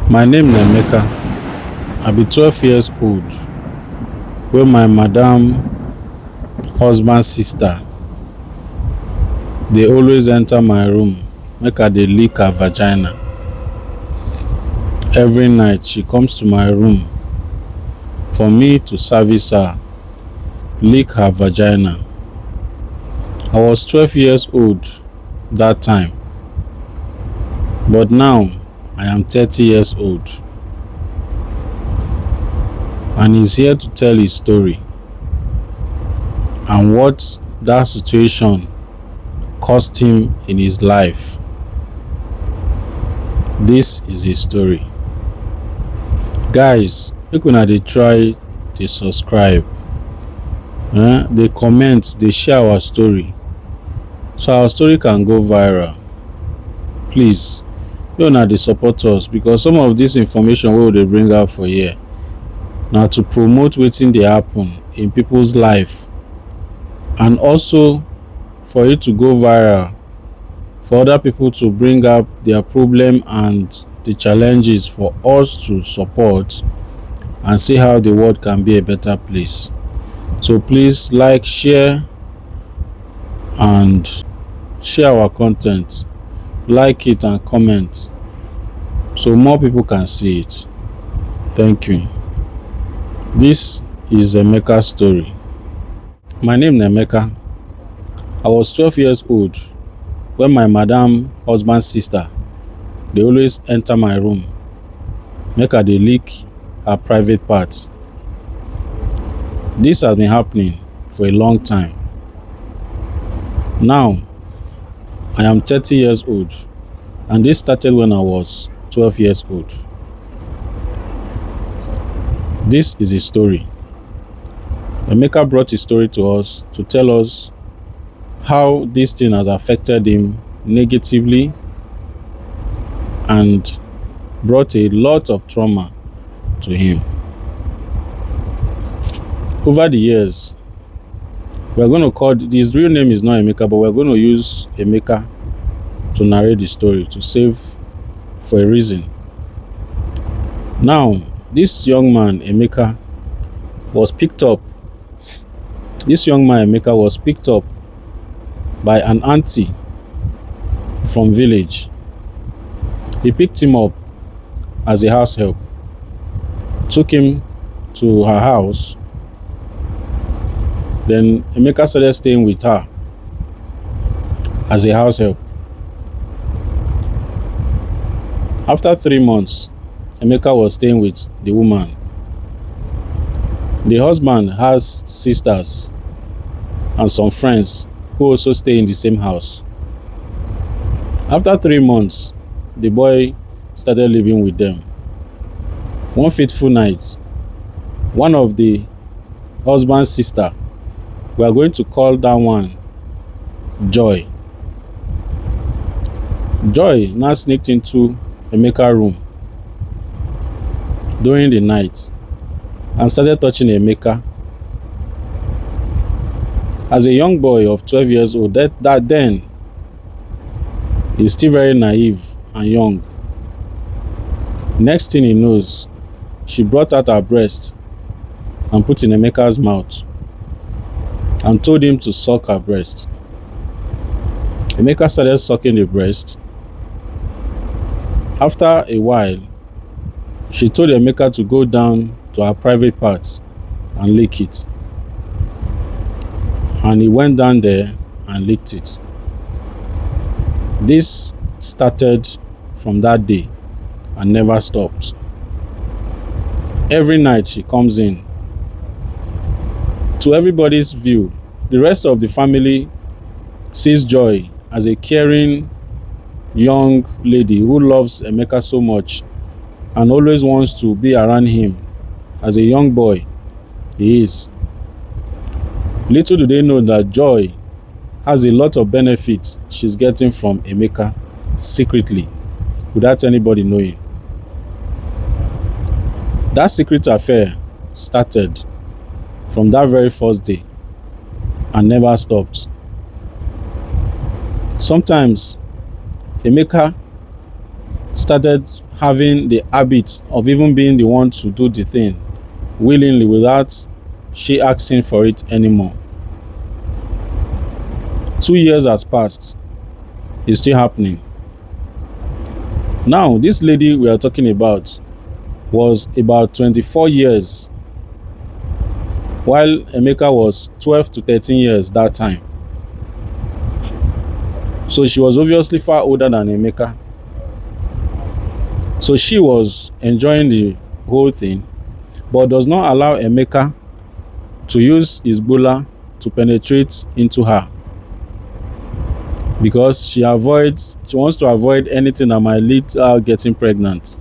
My name na Emeka. I be 12 years old wey my madam husband sister dey always enter my room make I dey lick her vagina. Every night she comes to my room for me to service her, lick her vagina. I was 12 years old that time, but now I am 30 years old, and he's here to tell his story and what that situation cost him in his life. This is his story. Guys, make una dey try dey subscribe, dey comment, dey share our story so our story can go viral. Please, make una dey support us, because some of this information wey we dey bring out for here na to promote wetin dey happen in people's life, and also for it to go viral, for other people to bring up their problem and the challenges for us to support and see how the world can be a better place. So please like, share, and share our content. Like it and comment so more people can see it. Thank you. This is Emeka's story. My name is Emeka. I was 12 years old when my madam husband's sister dey always enter my room make I dey lick her private parts. This has been happening for a long time. Now I am 30 years old, and this started when I was 12 years old. This is his story. Emeka brought his story to us to tell us how this thing has affected him negatively and brought a lot of trauma to him. Over the years, we're going to call his real name is not Emeka, but we're going to use Emeka to narrate the story to save for a reason. Now, this young man Emeka was picked up. This young man Emeka was picked up by an auntie from village. He picked him up as a house help, took him to her house. Then Emeka started staying with her as a house help. After 3 months, Emeka was staying with the woman. The husband has sisters and some friends who also stay in the same house. After 3 months, the boy started living with them. One fateful night, one of the husband's sister, we are going to call that one Joy. Joy now sneaked into Emeka's room during the night and started touching Emeka. As a young boy of 12 years old, that then he's still very naive and young. Next thing he knows, she brought out her breast and put in Emeka's mouth and told him to suck her breast. Emeka started sucking the breast. After a while, she told Emeka to go down to her private part and lick it. And he went down there and licked it. This started from that day and never stopped. Every night she comes in. To everybody's view, the rest of the family sees Joy as a caring young lady who loves Emeka so much and always wants to be around him as a young boy he is. Little do they know that Joy has a lot of benefits she's getting from Emeka secretly, without anybody knowing. That secret affair started from that very first day and never stopped. Sometimes Emeka started having the habit of even being the one to do the thing willingly without she asking for it anymore. 2 years has passed. It's still happening. Now, this lady we are talking about was about 24 years, while Emeka was 12 to 13 years that time. So she was obviously far older than Emeka. So she was enjoying the whole thing, but does not allow Emeka to use his bola to penetrate into her, because she wants to avoid anything that might lead to her getting pregnant.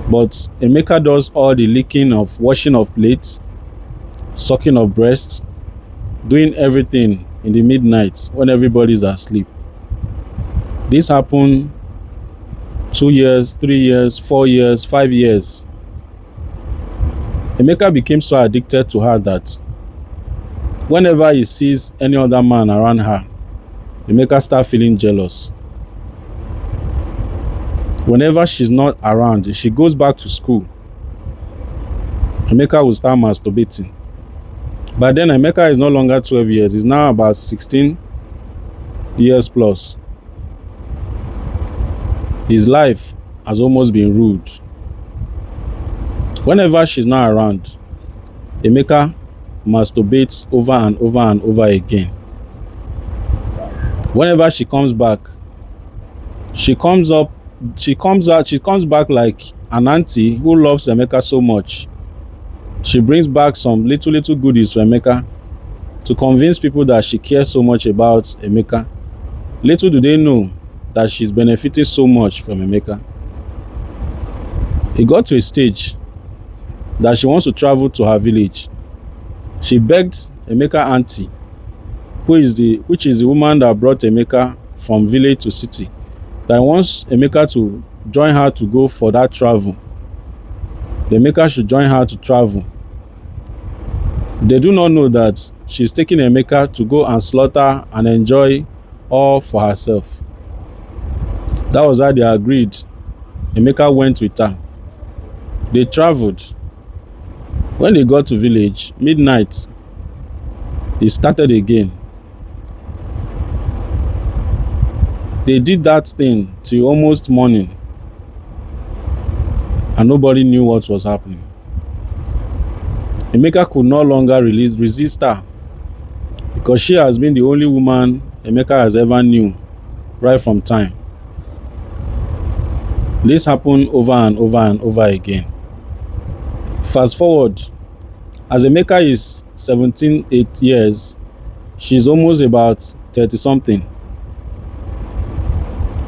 But Emeka does all the licking of washing of plates, sucking of breasts, doing everything in the midnight when everybody's asleep. This happened 2 years, 3 years, 4 years, 5 years. Emeka became so addicted to her that whenever he sees any other man around her, Emeka starts feeling jealous. Whenever she's not around, she goes back to school, Emeka will start masturbating. By then, Emeka is no longer 12 years. He's now about 16 years plus. His life has almost been ruined. Whenever she's not around, Emeka masturbates over and over and over again. Whenever she comes back, she comes back like an auntie who loves Emeka so much. She brings back some little goodies for Emeka to convince people that she cares so much about Emeka. Little do they know that she's benefiting so much from Emeka. It got to a stage that she wants to travel to her village. She begged Emeka auntie, which is the woman that brought Emeka from village to city, that wants Emeka to join her to go for that travel. The Emeka should join her to travel. They do not know that she's taking Emeka to go and slaughter and enjoy all for herself. That was how they agreed. Emeka went with her. They traveled. When they got to village, midnight, it started again. They did that thing till almost morning, and nobody knew what was happening. Emeka could no longer resist her, because she has been the only woman Emeka has ever knew right from time. This happened over and over and over again. Fast forward, as Emeka is 17 years, she's almost about 30 something.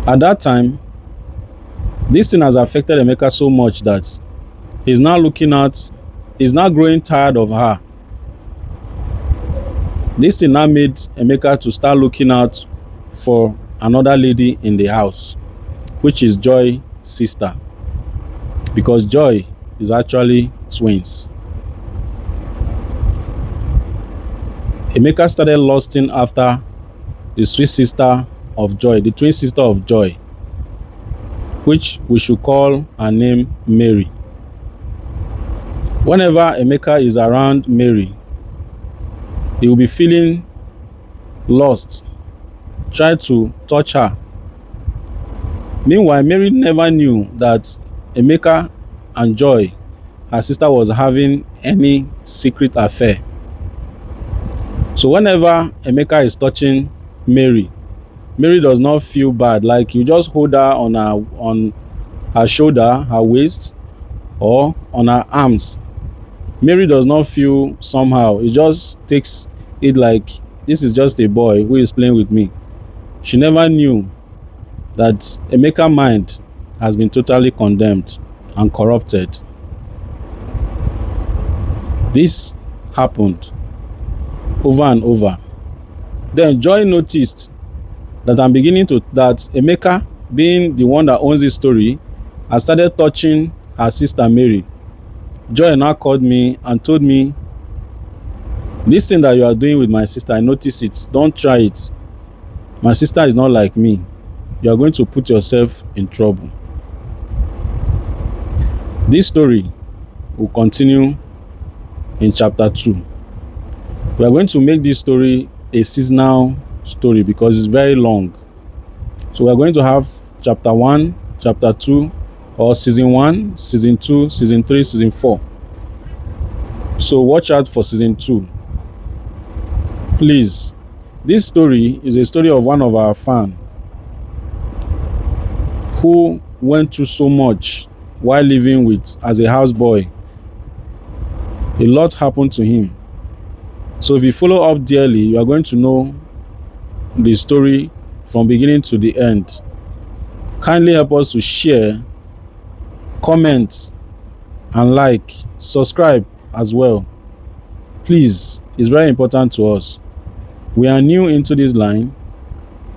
At that time, this thing has affected Emeka so much that he's now growing tired of her. This thing now made Emeka to start looking out for another lady in the house, which is Joy's sister, because Joy is actually twins. Emeka started lusting after the sweet sister of Joy, the twin sister of Joy, which we should call her name Mary. Whenever Emeka is around Mary, he will be feeling lost, try to touch her. Meanwhile, Mary never knew that Emeka and Joy, her sister, was having any secret affair. So whenever Emeka is touching Mary, Mary does not feel bad. Like you just hold her on her shoulder, her waist, or on her arms. Mary does not feel somehow. It just takes it like this is just a boy who is playing with me. She never knew that Emeka's mind has been totally condemned and corrupted. This happened over and over. Then Joy noticed that that Emeka, being the one that owns this story, has started touching her sister Mary. Joy now called me and told me, this thing that you are doing with my sister, I notice it. Don't try it. My sister is not like me. You are going to put yourself in trouble. This story will continue in chapter 2. We are going to make this story a seasonal story because it's very long. So we are going to have chapter 1, chapter 2, or season 1, season 2, season 3, season 4. So watch out for season 2. Please, this story is a story of one of our fans who went through so much while living with as a houseboy. A lot happened to him. So if you follow up dearly, you are going to know the story from beginning to the end. Kindly help us to share, comment, and like, subscribe as well. Please, it's very important to us. We are new into this line,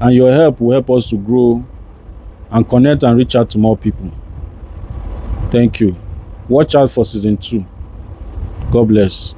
and your help will help us to grow and connect and reach out to more people. Thank you. Watch out for season 2. God bless.